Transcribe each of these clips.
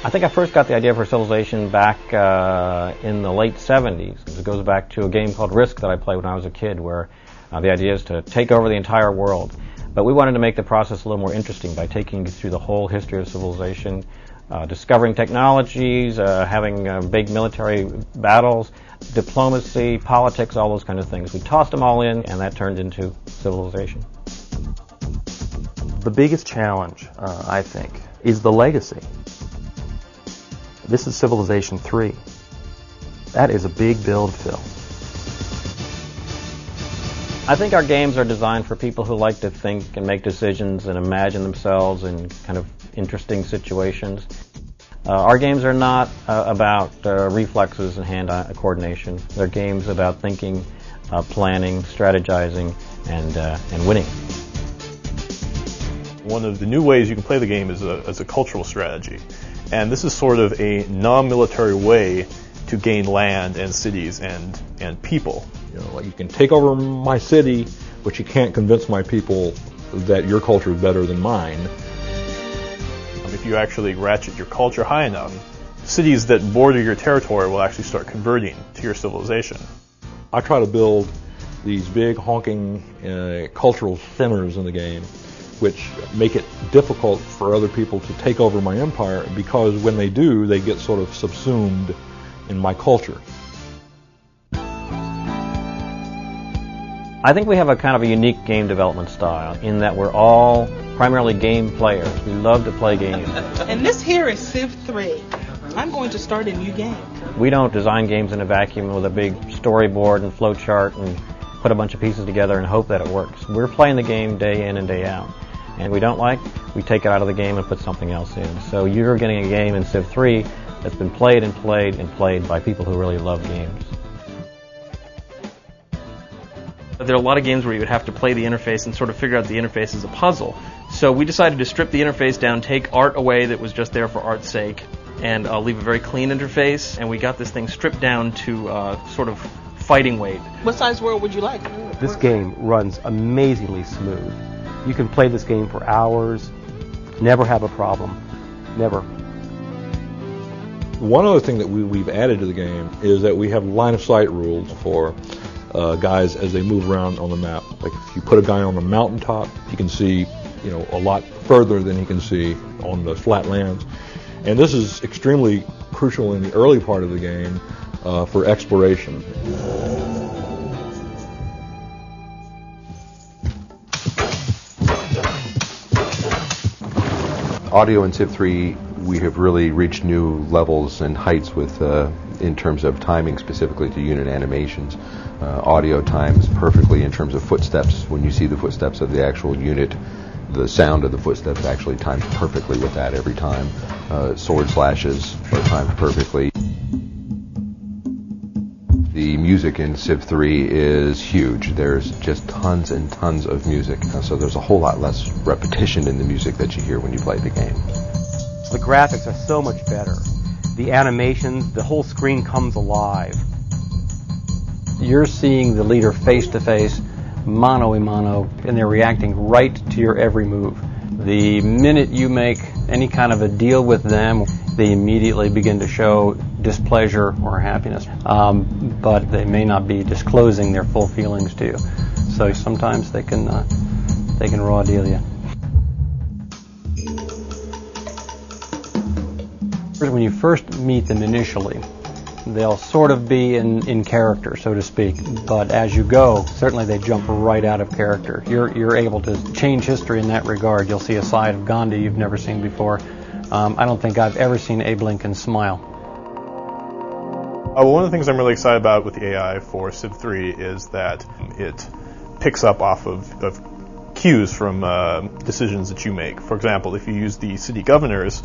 I think I first got the idea for Civilization back in the late 70s. It goes back to a game called Risk that I played when I was a kid, where the idea is to take over the entire world. But we wanted to make the process a little more interesting by taking you through the whole history of civilization, discovering technologies, having big military battles, diplomacy, politics, all those kind of things. We tossed them all in, and that turned into Civilization. The biggest challenge, I think, is the legacy. This is Civilization III. That is a big build, Phil. I think our games are designed for people who like to think and make decisions and imagine themselves in kind of interesting situations. Our games are not about reflexes and hand-eye coordination. They're games about thinking, planning, strategizing, and winning. One of the new ways you can play the game is as a cultural strategy. And this is sort of a non-military way to gain land and cities and people. You know, like you can take over my city, but you can't convince my people that your culture is better than mine. If you actually ratchet your culture high enough, cities that border your territory will actually start converting to your civilization. I try to build these big honking cultural centers in the game, which make it difficult for other people to take over my empire, because when they do, they get sort of subsumed in my culture. I think we have a kind of a unique game development style in that we're all primarily game players. We love to play games. And this here is Civ III. I'm going to start a new game. We don't design games in a vacuum with a big storyboard and flowchart and put a bunch of pieces together and hope that it works. We're playing the game day in and day out. And we don't like, we take it out of the game and put something else in. So you're getting a game in Civ III that's been played and played and played by people who really love games. There are a lot of games where you would have to play the interface and sort of figure out the interface as a puzzle. So we decided to strip the interface down, take art away that was just there for art's sake, and leave a very clean interface. And we got this thing stripped down to sort of fighting weight. What size world would you like? This game runs amazingly smooth. You can play this game for hours, never have a problem, never. One other thing that we've added to the game is that we have line of sight rules for guys as they move around on the map. Like if you put a guy on the mountaintop, he can see, you know, a lot further than he can see on the flat lands. And this is extremely crucial in the early part of the game for exploration. Audio in Civ III, we have really reached new levels and heights with in terms of timing, specifically to unit animations. Audio times perfectly in terms of footsteps. When you see the footsteps of the actual unit, the sound of the footsteps actually times perfectly with that every time. Sword slashes are timed perfectly. The music in Civ III is huge. There's just tons and tons of music, so there's a whole lot less repetition in the music that you hear when you play the game. The graphics are so much better. The animations, the whole screen comes alive. You're seeing the leader face to face, mano a mano, and they're reacting right to your every move. The minute you make any kind of a deal with them, they immediately begin to show displeasure or happiness, but they may not be disclosing their full feelings to you. So sometimes they can raw deal you. When you first meet them initially, they'll sort of be in character, so to speak, but as you go, certainly they jump right out of character. You're able to change history in that regard. You'll see a side of Gandhi you've never seen before. I don't think I've ever seen Abe Lincoln smile. Well, one of the things I'm really excited about with the AI for Civ III is that it picks up off of cues from decisions that you make. For example, if you use the city governors,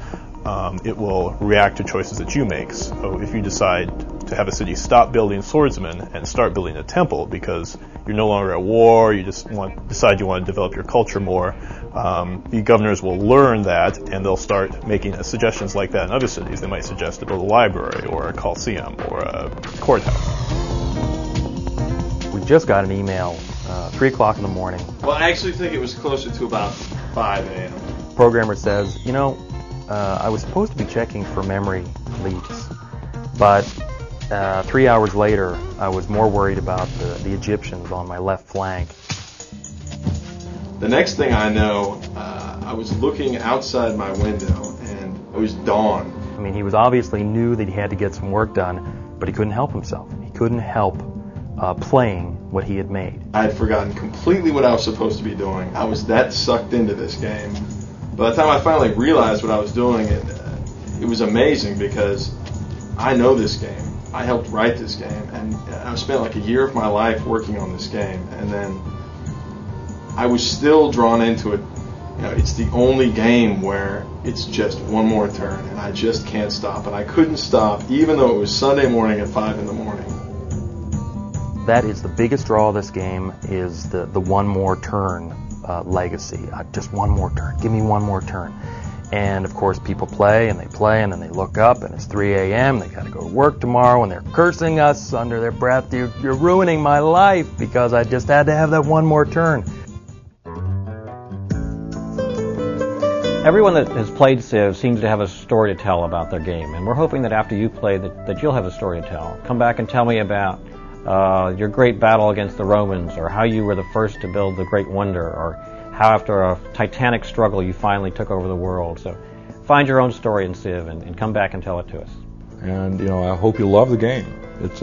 it will react to choices that you make. So if you decide to have a city stop building swordsmen and start building a temple because you're no longer at war, you just decide you want to develop your culture more, the governors will learn that and they'll start making suggestions like that in other cities. They might suggest to build a library or a coliseum or a courthouse. We just got an email, 3 o'clock in the morning. Well, I actually think it was closer to about 5 a.m. Programmer says, you know, I was supposed to be checking for memory leaks, but 3 hours later, I was more worried about the Egyptians on my left flank. The next thing I know, I was looking outside my window, and it was dawn. I mean, he was obviously knew that he had to get some work done, but he couldn't help himself. He couldn't help playing what he had made. I had forgotten completely what I was supposed to be doing. I was that sucked into this game. By the time I finally realized what I was doing, it was amazing because I know this game. I helped write this game, and I spent like a year of my life working on this game, and then I was still drawn into it. You know, it's the only game where it's just one more turn, and I just can't stop. And I couldn't stop, even though it was Sunday morning at 5 in the morning. That is the biggest draw of this game, is the one more turn legacy. Just one more turn. Give me one more turn. And of course, people play, and then they look up, and it's 3 a.m. They got to go to work tomorrow, and they're cursing us under their breath. You're ruining my life because I just had to have that one more turn. Everyone that has played Civ seems to have a story to tell about their game, and we're hoping that after you play that you'll have a story to tell. Come back and tell me about your great battle against the Romans, or how you were the first to build the Great Wonder, or how after a titanic struggle you finally took over the world. So find your own story in Civ and come back and tell it to us. And I hope you love the game. It's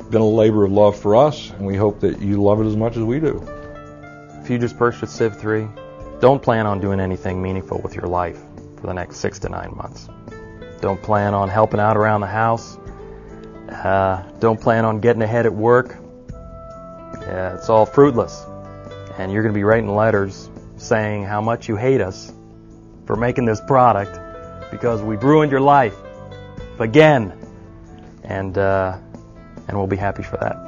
been a labor of love for us, and we hope that you love it as much as we do. If you just purchased Civ III, don't plan on doing anything meaningful with your life for the next 6 to 9 months. Don't plan on helping out around the house. Don't plan on getting ahead at work. It's all fruitless. And you're going to be writing letters saying how much you hate us for making this product because we've ruined your life again. And we'll be happy for that.